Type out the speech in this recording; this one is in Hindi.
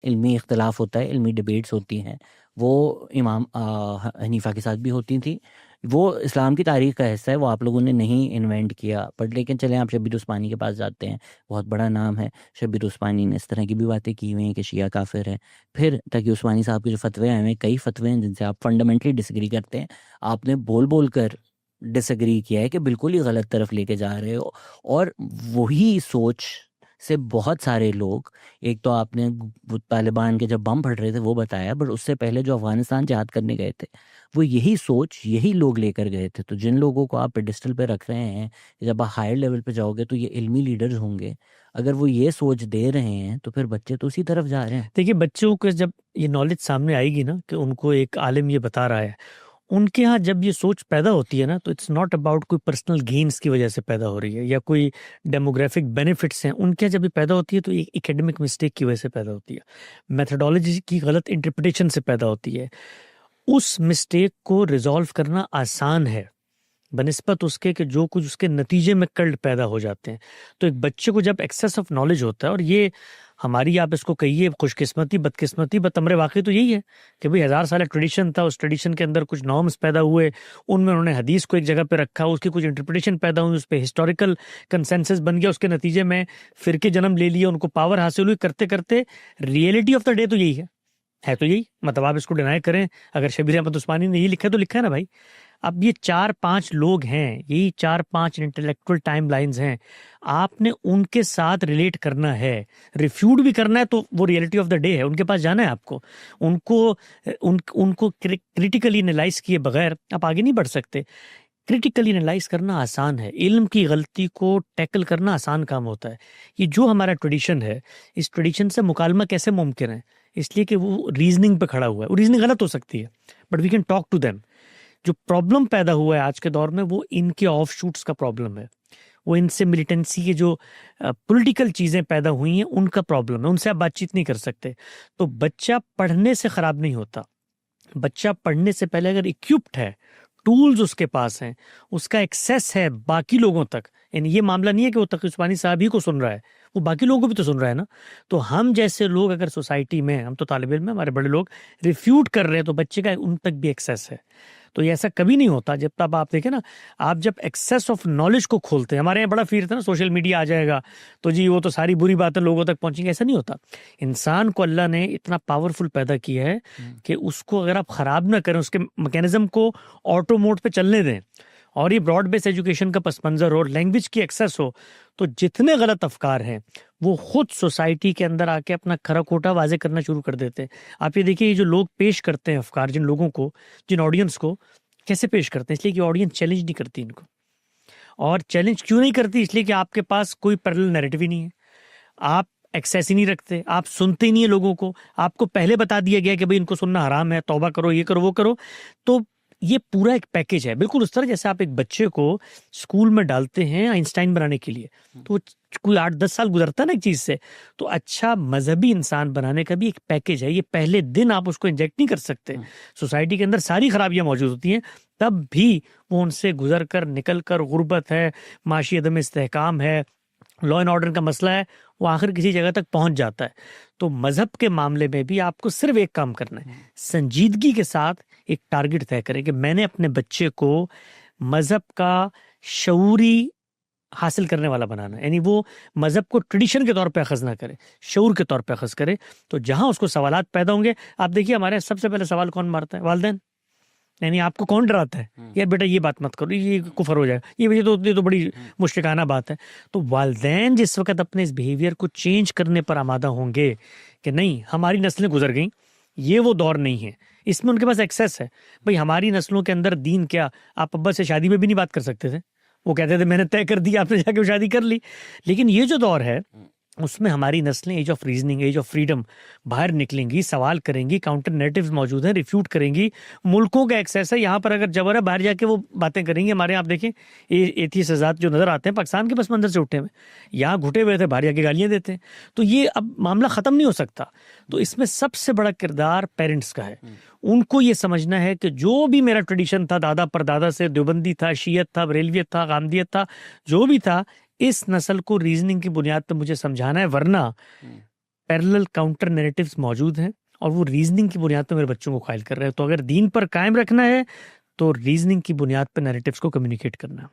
इल्मी इख्तलाफ होता है, इल्मी डिबेट्स होती हैं, वो इमाम हनीफा के साथ भी होती थी। वो इस्लाम की तारीख का हिस्सा है, वो आप लोगों ने नहीं इन्वेंट किया। बट लेकिन चलें, आप शब्बीर उस्मानी के पास जाते हैं, बहुत बड़ा नाम है। शब्बीर उस्मानी ने इस तरह की भी बातें की हुई हैं कि शिया काफिर है। फिर तकी उस्मानी साहब के जो फतवे आए हुए हैं, कई फतवे हैं जिनसे आप फंडामेंटली डिसएग्री करते हैं। आपने बोल बोल कर डिसएग्री किया है कि बिल्कुल ही गलत तरफ लेके जा रहे हो। और वही सोच से बहुत सारे लोग, एक तो आपने वो तालिबान के जब बम फट रहे थे वो बताया, बट उससे पहले जो अफगानिस्तान जिहाद करने गए थे, वो यही सोच यही लोग लेकर गए थे। तो जिन लोगों को आप पेडिस्टल पे रख रहे हैं, जब आप हायर लेवल पे जाओगे तो ये इल्मी लीडर्स होंगे। अगर वो ये सोच दे रहे हैं तो फिर बच्चे तो उसी तरफ जा रहे हैं। देखिए, बच्चों को जब ये नॉलेज सामने आएगी ना कि उनको एक आलिम ये बता रहा है, उनके यहाँ जब ये सोच पैदा होती है ना, तो इट्स नॉट अबाउट कोई पर्सनल गेन्स की वजह से पैदा हो रही है या कोई डेमोग्राफिक बेनिफिट्स हैं उनके यहाँ जब ये पैदा होती है, तो एक एकेडमिक मिस्टेक की वजह से पैदा होती है, मेथडोलॉजी की गलत इंटरप्रिटेशन से पैदा होती है। उस मिस्टेक को रिजॉल्व करना आसान है बनिस्बत उसके कि जो कुछ उसके नतीजे में कल्ट पैदा हो जाते हैं। तो एक बच्चे को जब एक्सेस ऑफ नॉलेज होता है, और ये हमारी, आप इसको कहिए खुशकिस्मती बदकिस्मती, बट अमरे वाकई तो यही है कि भाई 1000 साल ट्रेडिशन था, उस ट्रेडिशन के अंदर कुछ नॉर्म्स पैदा हुए, उनमें उन्होंने हदीस को एक जगह पे रखा, उसकी कुछ इंटरप्रिटेशन पैदा हुई, उस पर हिस्टोरिकल कंसेंसस बन गया, उसके नतीजे में फिरके जन्म ले लिए, उनको पावर हासिल हुई, करते करते रियलिटी ऑफ द डे तो यही है तो यही, मतलब आप इसको डिनाई करें, अगर शबीर अहमद उस्मानी ने यही लिखा है तो लिखा है ना भाई। अब ये 4-5 लोग हैं, यही 4-5 इंटेलेक्चुअल टाइम लाइन्स हैं, आपने उनके साथ रिलेट करना है, रिफ्यूट भी करना है, तो वो रियलिटी ऑफ द डे है, उनके पास जाना है आपको, उनको क्रिटिकली एनालाइज किए बगैर आप आगे नहीं बढ़ सकते। क्रिटिकली एनालाइज करना आसान है, इल्म की गलती को टैकल करना आसान काम होता है। ये जो हमारा ट्रेडिशन है, इस ट्रेडिशन से मुकालमा कैसे मुमकिन है? इसलिए कि वो रीजनिंग पे खड़ा हुआ है। वो रीजनिंग गलत हो सकती है, but we can talk to them. जो प्रॉब्लम पैदा हुआ है आज के दौर में, वो इनके ऑफ शूट्स का प्रॉब्लम है, वो इनसे मिलिटेंसी के जो पॉलिटिकल चीज़ें पैदा हुई हैं उनका प्रॉब्लम है, उनसे आप बातचीत नहीं कर सकते। तो बच्चा पढ़ने से ख़राब नहीं होता, बच्चा पढ़ने से पहले अगर इक्विप्ड है, टूल्स उसके पास हैं, उसका एक्सेस है बाकी लोगों तक, यानी ये मामला नहीं है कि वो तकी उस्मानी साहब ही को सुन रहा है, वो बाकी लोगों को भी तो सुन रहा है ना। तो हम जैसे लोग अगर सोसाइटी में, हम तो तालिब इल्म में, हमारे बड़े लोग रिफ्यूट कर रहे हैं, तो बच्चे का उन तक भी एक्सेस है। तो ये ऐसा कभी नहीं होता जब तक आप देखें ना, आप जब एक्सेस ऑफ नॉलेज को खोलते हैं, हमारे यहाँ बड़ा फील था ना सोशल मीडिया आ जाएगा तो जी वो तो सारी बुरी बातें लोगों तक पहुंचेंगी, ऐसा नहीं होता। इंसान को अल्लाह ने इतना पावरफुल पैदा किया है कि उसको अगर आप खराब ना करें, उसके मैकेनिज्म को ऑटो मोड पे चलने दें, और ये ब्रॉड बेस एजुकेशन का पस मंजर हो, लैंग्वेज की एक्सेस हो, तो जितने गलत अफकार हैं वो खुद सोसाइटी के अंदर आके अपना खरा खोटा वाजे करना शुरू कर देते हैं। आप ये देखिए, ये जो लोग पेश करते हैं अफकार, जिन लोगों को, जिन ऑडियंस को कैसे पेश करते हैं, इसलिए कि ऑडियंस चैलेंज नहीं करती इनको। और चैलेंज क्यों नहीं करती? इसलिए कि आपके पास कोई पैरेलल नैरेटिव ही नहीं है, आप एक्सेस ही नहीं रखते, आप सुनते ही नहीं है लोगों को, आपको पहले बता दिया गया कि भाई इनको सुनना हराम है, तौबा करो, ये करो, वो करो। तो ये पूरा एक पैकेज है, बिल्कुल उस तरह जैसे आप एक बच्चे को स्कूल में डालते हैं आइंस्टाइन बनाने के लिए, तो कोई 8-10 साल गुजरता है ना एक चीज से। तो अच्छा मजहबी इंसान बनाने का भी एक पैकेज है, ये पहले दिन आप उसको इंजेक्ट नहीं कर सकते। सोसाइटी के अंदर सारी खराबियां मौजूद होती हैं, तब भी वो उनसे गुजर कर निकल कर, गुर्बत है, माशी अदम इस्तेहकाम है, लॉ एंड ऑर्डर का मसला है, वो आखिर किसी जगह तक पहुंच जाता है। तो मजहब के मामले में भी आपको सिर्फ एक काम करना है, संजीदगी के साथ एक टारगेट तय करें कि मैंने अपने बच्चे को मजहब का शऊरी हासिल करने वाला बनाना है, यानी वो मजहब को ट्रेडिशन के तौर पे अखज़ ना करे, शऊर के तौर पे अखज़ करे। तो जहां उसको सवालात पैदा होंगे, आप देखिए हमारे यहाँ सबसे पहले सवाल कौन मारता है? वालिदैन। यानी आपको कौन डराता है, यार बेटा ये बात मत करो, ये कुफर हो जाएगा, ये तो बड़ी मुश्रिकाना बात है। तो वालिदैन जिस वक्त अपने इस बिहेवियर को चेंज करने पर आमादा होंगे कि नहीं हमारी नस्लें गुजर गई, ये वो दौर नहीं है, इसमें उनके पास एक्सेस है। भाई हमारी नस्लों के अंदर दीन क्या, आप अब्बा से शादी में भी नहीं बात कर सकते थे, वो कहते थे मैंने तय कर दी, आपने जाके शादी कर ली। लेकिन ये जो दौर है उसमें हमारी नस्लें age of reasoning, age of freedom बाहर निकलेंगी, सवाल करेंगी, काउंटर नैरेटिव्स मौजूद हैं, रिफ्यूट करेंगी, मुल्कों का एक्सेस है। यहाँ पर अगर जबर है बाहर जाके वो बातें करेंगे। हमारे यहाँ आप देखें एथीस्ट आजाद जो नजर आते हैं पाकिस्तान के बस मंजर से उठे हुए, यहाँ घुटे हुए थे, बाहर जाके गालियाँ देते हैं। तो ये अब मामला ख़त्म नहीं हो सकता। तो इसमें सबसे बड़ा किरदार पेरेंट्स का है। उनको ये समझना है कि जो भी मेरा ट्रेडिशन था, दादा परदादा से, देवबंदी था, शियत था, बरेलवियत था, गामदियत था, जो भी था, इस नस्ल को रीजनिंग की बुनियाद पर मुझे समझाना है, वरना पैरेलल काउंटर नैरेटिव्स मौजूद हैं और वो रीजनिंग की बुनियाद पर मेरे बच्चों को कायल कर रहे हैं। तो अगर दीन पर कायम रखना है तो रीजनिंग की बुनियाद पर नैरेटिव्स को कम्युनिकेट करना है।